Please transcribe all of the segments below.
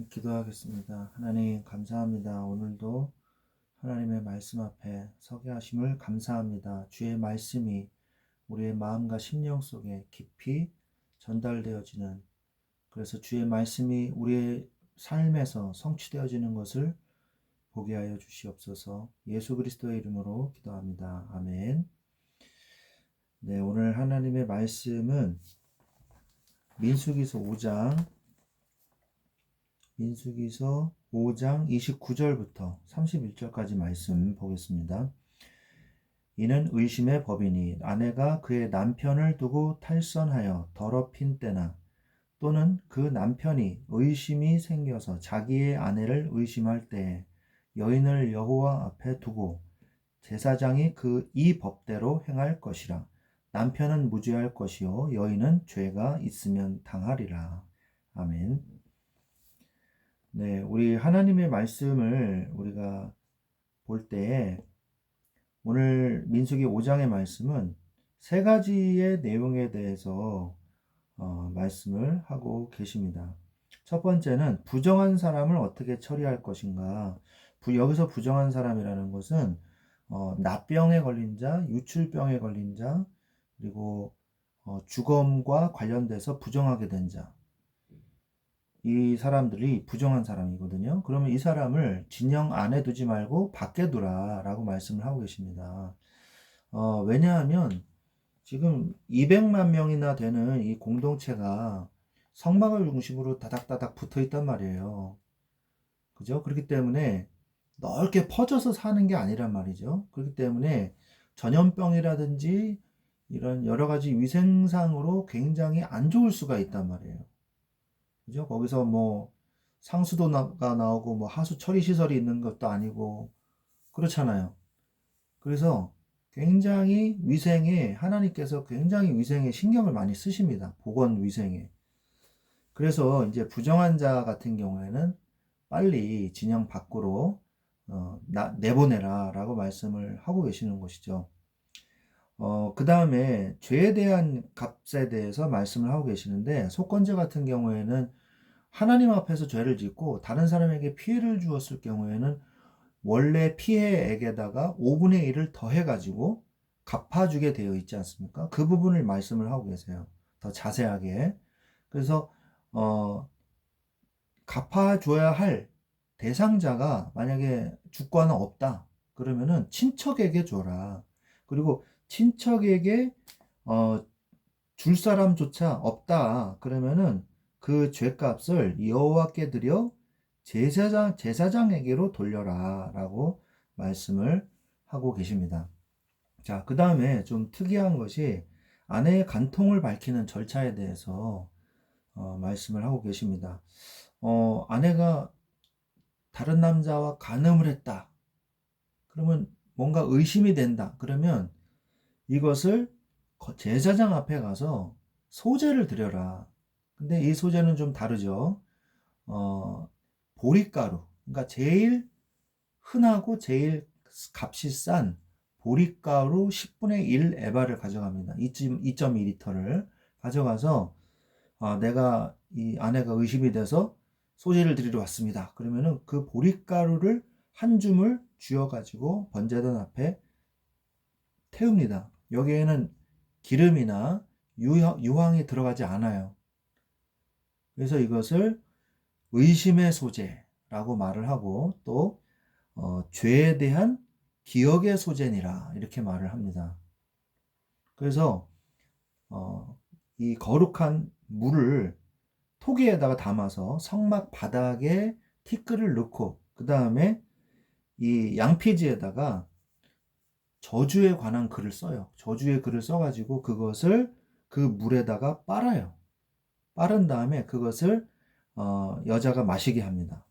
기도하겠습니다. 하나님 감사합니다. 오늘도 하나님의 말씀 앞에 서게 하심을 감사합니다. 주의 말씀이 우리의 마음과 심령 속에 깊이 전달되어지는, 그래서 주의 말씀이 우리의 삶에서 성취되어지는 것을 보게 하여 주시옵소서. 예수 그리스도의 이름으로 기도합니다. 아멘. 네, 오늘 하나님의 말씀은 민수기서 5장 29절부터 31절까지 말씀 보겠습니다. 이는 의심의 법이니 아내가 그의 남편을 두고 탈선하여 더럽힌 때나 또는 그 남편이 의심이 생겨서 자기의 아내를 의심할 때에 여인을 여호와 앞에 두고 제사장이 이 법대로 행할 것이라. 남편은 무죄할 것이요 여인은 죄가 있으면 당하리라. 아멘. 네, 우리 하나님의 말씀을 우리가 볼 때에 오늘 민수기 5장의 말씀은 세 가지의 내용에 대해서 말씀을 하고 계십니다. 첫 번째는 부정한 사람을 어떻게 처리할 것인가. 여기서 부정한 사람이라는 것은 납병에 걸린 자, 유출병에 걸린 자, 그리고 주검과 관련돼서 부정하게 된 자, 이 사람들이 부정한 사람이거든요. 그러면 이 사람을 진영 안에 두지 말고 밖에 두라 라고 말씀을 하고 계십니다. 왜냐하면 지금 200만 명이나 되는 이 공동체가 성막을 중심으로 다닥다닥 붙어 있단 말이에요. 그죠? 그렇기 때문에 넓게 퍼져서 사는 게 아니란 말이죠. 그렇기 때문에 전염병이라든지 이런 여러 가지 위생상으로 굉장히 안 좋을 수가 있단 말이에요. 그죠? 거기서 뭐 상수도가 나오고 뭐 하수 처리 시설이 있는 것도 아니고 그렇잖아요. 그래서 굉장히 하나님께서 굉장히 위생에 신경을 많이 쓰십니다. 보건 위생에. 그래서 이제 부정한 자 같은 경우에는 빨리 진영 밖으로 내보내라 라고 말씀을 하고 계시는 것이죠. 그 다음에 죄에 대한 값에 대해서 말씀을 하고 계시는데, 속건제 같은 경우에는 하나님 앞에서 죄를 짓고 다른 사람에게 피해를 주었을 경우에는 원래 피해액에다가 5분의 1을 더해가지고 갚아주게 되어 있지 않습니까? 그 부분을 말씀을 하고 계세요. 더 자세하게. 그래서 갚아줘야 할 대상자가 만약에 주권은 없다. 그러면은 친척에게 줘라. 그리고 친척에게 줄 사람조차 없다. 그러면은 그 죄값을 여호와께 드려 제사장에게로 돌려라 라고 말씀을 하고 계십니다. 자, 그 다음에 좀 특이한 것이 아내의 간통을 밝히는 절차에 대해서 말씀을 하고 계십니다. 아내가 다른 남자와 간음을 했다. 그러면 뭔가 의심이 된다. 그러면 이것을 제사장 앞에 가서 소제를 드려라. 근데 이 소제는 좀 다르죠. 보리가루. 그러니까 제일 흔하고 제일 값이 싼 보리가루 10분의 1 에바를 가져갑니다. 2.2리터를 가져가서 내가 이 아내가 의심이 돼서 소제를 드리러 왔습니다. 그러면은 그 보리가루를 한 줌을 쥐어가지고 번제단 앞에 태웁니다. 여기에는 기름이나 유황이 들어가지 않아요. 그래서 이것을 의심의 소재라고 말을 하고 또 죄에 대한 기억의 소재니라 이렇게 말을 합니다. 그래서 이 거룩한 물을 토기에다가 담아서 성막 바닥에 티끌을 넣고 그 다음에 이 양피지에다가 저주에 관한 글을 써요. 저주의 글을 써가지고 그것을 그 물에다가 빨아요. 빠른 다음에 그것을 여자가 마시게 합니다.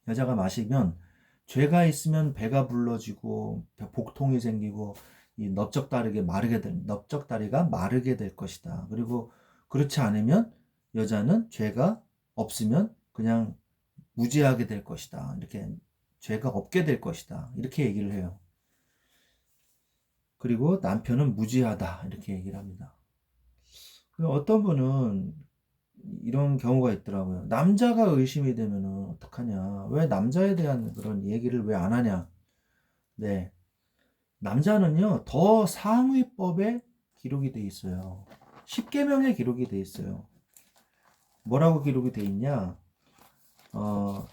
여자가 마시면 죄가 있으면 배가 불러지고 복통이 생기고 이 넓적다리가 마르게 될 것이다. 그리고 그렇지 않으면 여자는 죄가 없으면 그냥 무지하게 될 것이다. 이렇게 죄가 없게 될 것이다. 이렇게 얘기를 해요. 그리고 남편은 무지하다. 이렇게 얘기를 합니다. 어떤 분은 이런 경우가 있더라고요. 남자가 의심이 되면은 어떡하냐? 왜 남자에 대한 그런 얘기를 왜 안 하냐? 네. 남자는요, 더 상위법에 기록이 돼 있어요. 십계명에 기록이 돼 있어요. 뭐라고 기록이 돼 있냐? 어,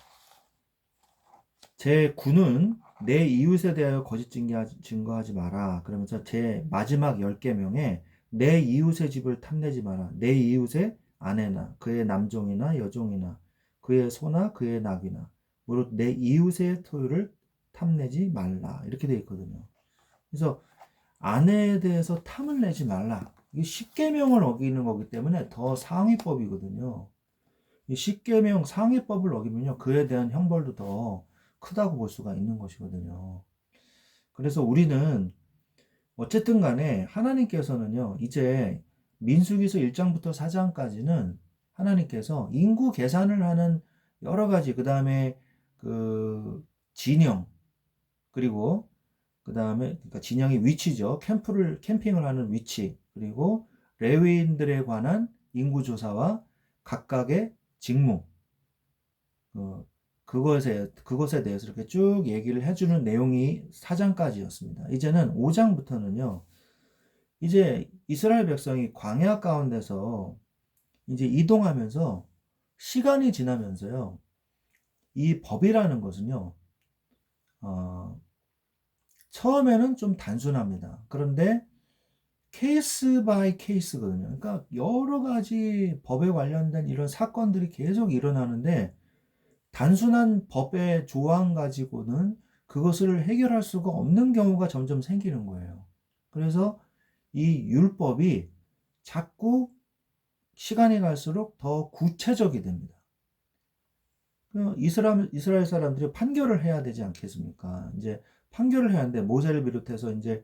제 9는 내 이웃에 대하여 거짓 증거하지 마라. 그러면서 제 마지막 10계명에 내 이웃의 집을 탐내지 마라. 내 이웃의 아내나 그의 남종이나 여종이나 그의 소나 그의 낙이나 무릇 내 이웃의 토유를 탐내지 말라. 이렇게 되어 있거든요. 그래서 아내에 대해서 탐을 내지 말라. 이게 십계명을 어기는 거기 때문에 더 상위법이거든요. 이 십계명 상위법을 어기면요, 그에 대한 형벌도 더 크다고 볼 수가 있는 것이거든요. 그래서 우리는 어쨌든 간에 하나님께서는요, 이제 민수기서 1장부터 4장까지는 하나님께서 인구 계산을 하는 여러 가지, 그 다음에 그 진영, 그리고 그 다음에 그러니까 진영의 위치죠. 캠핑을 하는 위치, 그리고 레위인들에 관한 인구 조사와 각각의 직무, 그것에 대해서 이렇게 쭉 얘기를 해주는 내용이 4장까지였습니다. 이제는 5장부터는요, 이제 이스라엘 백성이 광야 가운데서 이제 이동하면서 시간이 지나면서요, 이 법이라는 것은요, 어, 처음에는 좀 단순합니다. 그런데 케이스 바이 케이스거든요. 그러니까 여러 가지 법에 관련된 이런 사건들이 계속 일어나는데 단순한 법의 조항 가지고는 그것을 해결할 수가 없는 경우가 점점 생기는 거예요. 그래서 이 율법이 자꾸 시간이 갈수록 더 구체적이 됩니다. 이스라엘 사람들이 판결을 해야 되지 않겠습니까? 이제 판결을 해야 하는데 모세를 비롯해서 이제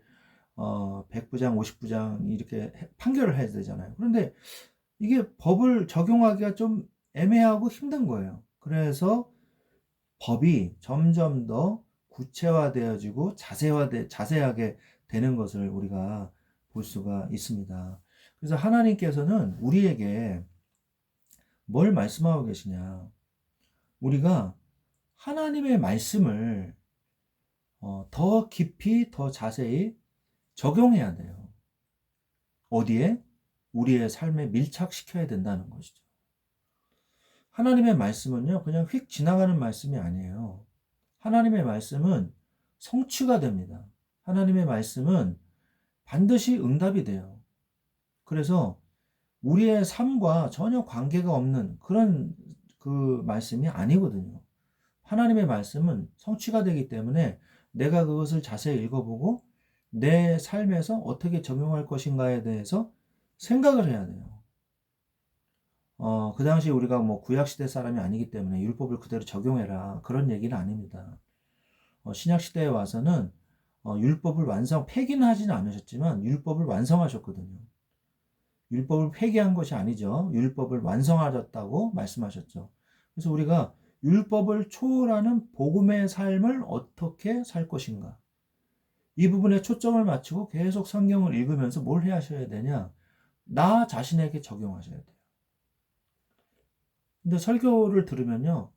100부장, 50부장 이렇게 판결을 해야 되잖아요. 그런데 이게 법을 적용하기가 좀 애매하고 힘든 거예요. 그래서 법이 점점 더 구체화되어지고 자세하게 되는 것을 우리가 볼 수가 있습니다. 그래서 하나님께서는 우리에게 뭘 말씀하고 계시냐? 우리가 하나님의 말씀을 더 깊이, 더 자세히 적용해야 돼요. 어디에? 우리의 삶에 밀착시켜야 된다는 것이죠. 하나님의 말씀은요, 그냥 휙 지나가는 말씀이 아니에요. 하나님의 말씀은 성취가 됩니다. 하나님의 말씀은 반드시 응답이 돼요. 그래서 우리의 삶과 전혀 관계가 없는 그런 그 말씀이 아니거든요. 하나님의 말씀은 성취가 되기 때문에 내가 그것을 자세히 읽어보고 내 삶에서 어떻게 적용할 것인가에 대해서 생각을 해야 돼요. 그 당시 우리가 뭐 구약시대 사람이 아니기 때문에 율법을 그대로 적용해라. 그런 얘기는 아닙니다. 신약시대에 와서는 율법을 폐기는 하지는 않으셨지만 율법을 완성하셨거든요. 율법을 폐기한 것이 아니죠. 율법을 완성하셨다고 말씀하셨죠. 그래서 우리가 율법을 초월하는 복음의 삶을 어떻게 살 것인가. 이 부분에 초점을 맞추고 계속 성경을 읽으면서 뭘 하셔야 되냐. 나 자신에게 적용하셔야 돼요. 근데 설교를 들으면요,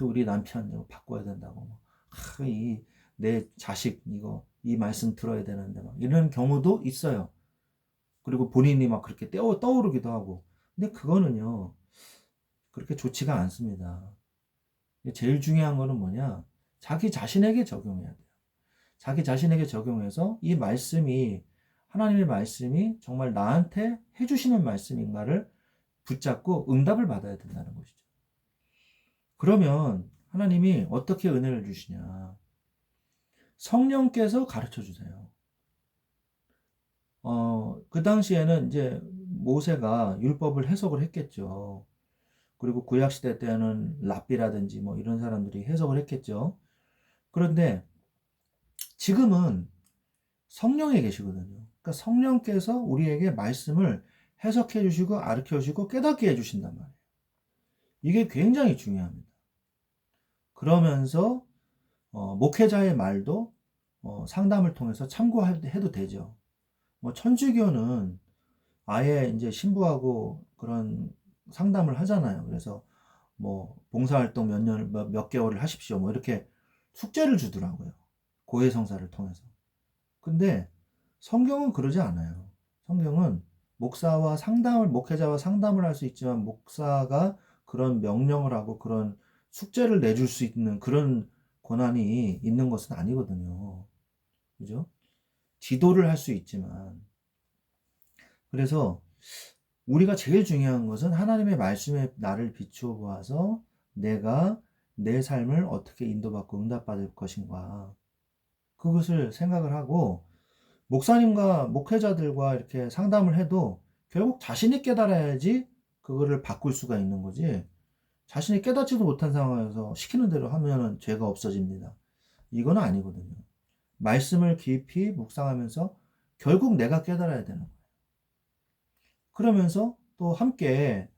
우리 남편 이거 바꿔야 된다고, 내 자식 이 말씀 들어야 되는데 막 이런 경우도 있어요. 그리고 본인이 막 그렇게 떠오르기도 하고. 근데 그거는요, 그렇게 좋지가 않습니다. 제일 중요한 거는 뭐냐? 자기 자신에게 적용해야 돼요. 자기 자신에게 적용해서 하나님의 말씀이 정말 나한테 해주시는 말씀인가를 붙잡고 응답을 받아야 된다는 것이죠. 그러면 하나님이 어떻게 은혜를 주시냐? 성령께서 가르쳐 주세요. 그 당시에는 이제 모세가 율법을 해석을 했겠죠. 그리고 구약시대 때는 랍비라든지 뭐 이런 사람들이 해석을 했겠죠. 그런데 지금은 성령이 계시거든요. 그러니까 성령께서 우리에게 말씀을 해석해 주시고 가르쳐 주시고 깨닫게 해 주신단 말이에요. 이게 굉장히 중요합니다. 그러면서 목회자의 말도 상담을 통해서 참고해도 되죠. 뭐 천주교는 아예 이제 신부하고 그런 상담을 하잖아요. 그래서 뭐 봉사활동 몇 개월을 하십시오. 뭐 이렇게 숙제를 주더라고요. 고해성사를 통해서. 근데 성경은 그러지 않아요. 성경은 목회자와 상담을 할 수 있지만 목사가 그런 명령을 하고 그런 숙제를 내줄 수 있는 그런 권한이 있는 것은 아니거든요. 그죠? 지도를 할 수 있지만. 그래서 우리가 제일 중요한 것은 하나님의 말씀에 나를 비추어 보아서 내가 내 삶을 어떻게 인도받고 응답받을 것인가. 그것을 생각을 하고 목사님과 목회자들과 이렇게 상담을 해도 결국 자신이 깨달아야지 그거를 바꿀 수가 있는 거지. 자신이 깨닫지도 못한 상황에서 시키는 대로 하면은 죄가 없어집니다. 이건 아니거든요. 말씀을 깊이 묵상하면서 결국 내가 깨달아야 되는 거예요. 그러면서 또 함께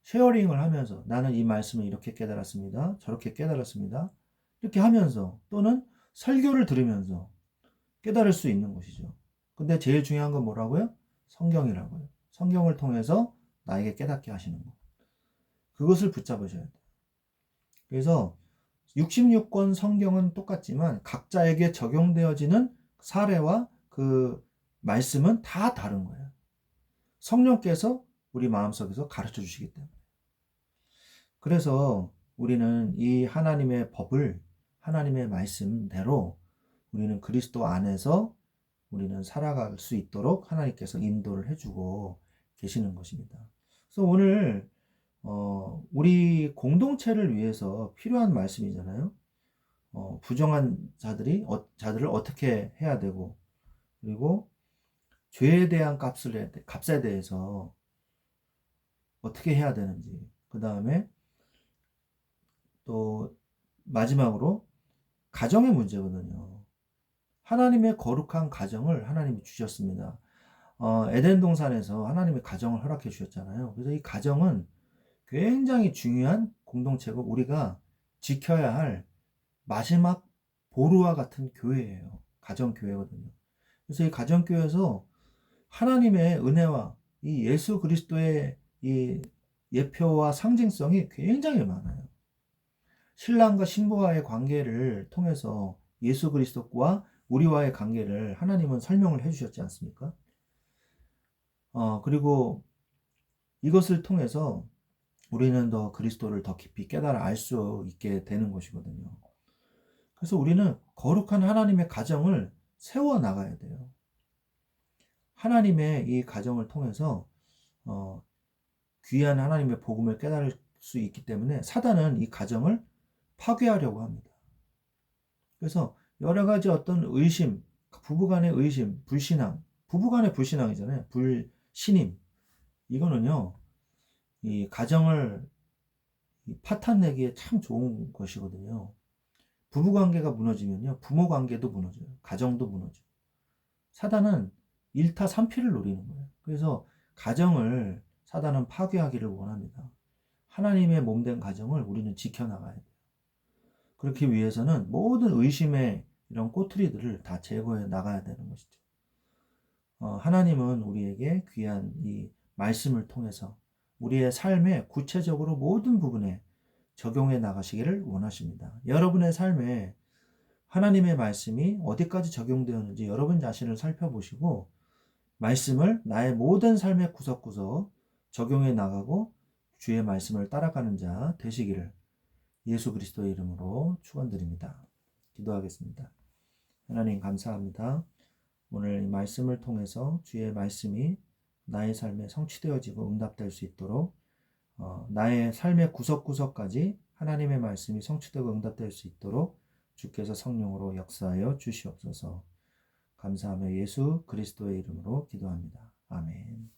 쉐어링을 하면서 나는 이 말씀을 이렇게 깨달았습니다. 저렇게 깨달았습니다. 이렇게 하면서 또는 설교를 들으면서 깨달을 수 있는 것이죠. 근데 제일 중요한 건 뭐라고요? 성경이라고요. 성경을 통해서 나에게 깨닫게 하시는 것. 그것을 붙잡으셔야 돼요. 그래서 66권 성경은 똑같지만 각자에게 적용되어지는 사례와 그 말씀은 다 다른 거예요. 성령께서 우리 마음속에서 가르쳐 주시기 때문에. 그래서 우리는 이 하나님의 법을 하나님의 말씀대로 우리는 그리스도 안에서 우리는 살아갈 수 있도록 하나님께서 인도를 해주고 계시는 것입니다. 그래서 오늘 우리 공동체를 위해서 필요한 말씀이잖아요. 부정한 자들을 어떻게 해야 되고 그리고 죄에 대한 값에 대해서 어떻게 해야 되는지 그 다음에 또 마지막으로 가정의 문제거든요. 하나님의 거룩한 가정을 하나님이 주셨습니다. 에덴 동산에서 하나님의 가정을 허락해 주셨잖아요. 그래서 이 가정은 굉장히 중요한 공동체고 우리가 지켜야 할 마지막 보루와 같은 교회예요. 가정교회거든요. 그래서 이 가정교회에서 하나님의 은혜와 이 예수 그리스도의 이 예표와 상징성이 굉장히 많아요. 신랑과 신부와의 관계를 통해서 예수 그리스도와 우리와의 관계를 하나님은 설명을 해주셨지 않습니까? 그리고 이것을 통해서 우리는 더 그리스도를 더 깊이 깨달아 알 수 있게 되는 것이거든요. 그래서 우리는 거룩한 하나님의 가정을 세워 나가야 돼요. 하나님의 이 가정을 통해서 귀한 하나님의 복음을 깨달을 수 있기 때문에 사단은 이 가정을 파괴하려고 합니다. 그래서 여러 가지 어떤 의심, 부부간의 의심, 불신앙, 부부간의 불신앙이잖아요. 불신임. 이거는요, 이 가정을 파탄내기에 참 좋은 것이거든요. 부부관계가 무너지면요, 부모관계도 무너져요. 가정도 무너져요. 사단은 1타 3피를 노리는 거예요. 그래서 가정을 사단은 파괴하기를 원합니다. 하나님의 몸된 가정을 우리는 지켜나가야 돼요. 그렇기 위해서는 모든 의심의 이런 꼬투리들을 다 제거해 나가야 되는 것이죠. 하나님은 우리에게 귀한 이 말씀을 통해서 우리의 삶에 구체적으로 모든 부분에 적용해 나가시기를 원하십니다. 여러분의 삶에 하나님의 말씀이 어디까지 적용되었는지 여러분 자신을 살펴보시고 말씀을 나의 모든 삶의 구석구석 적용해 나가고 주의 말씀을 따라가는 자 되시기를 예수 그리스도의 이름으로 축원드립니다. 기도하겠습니다. 하나님 감사합니다. 오늘 이 말씀을 통해서 주의 말씀이 나의 삶에 성취되어지고 응답될 수 있도록 나의 삶의 구석구석까지 하나님의 말씀이 성취되고 응답될 수 있도록 주께서 성령으로 역사하여 주시옵소서. 감사하며 예수 그리스도의 이름으로 기도합니다. 아멘.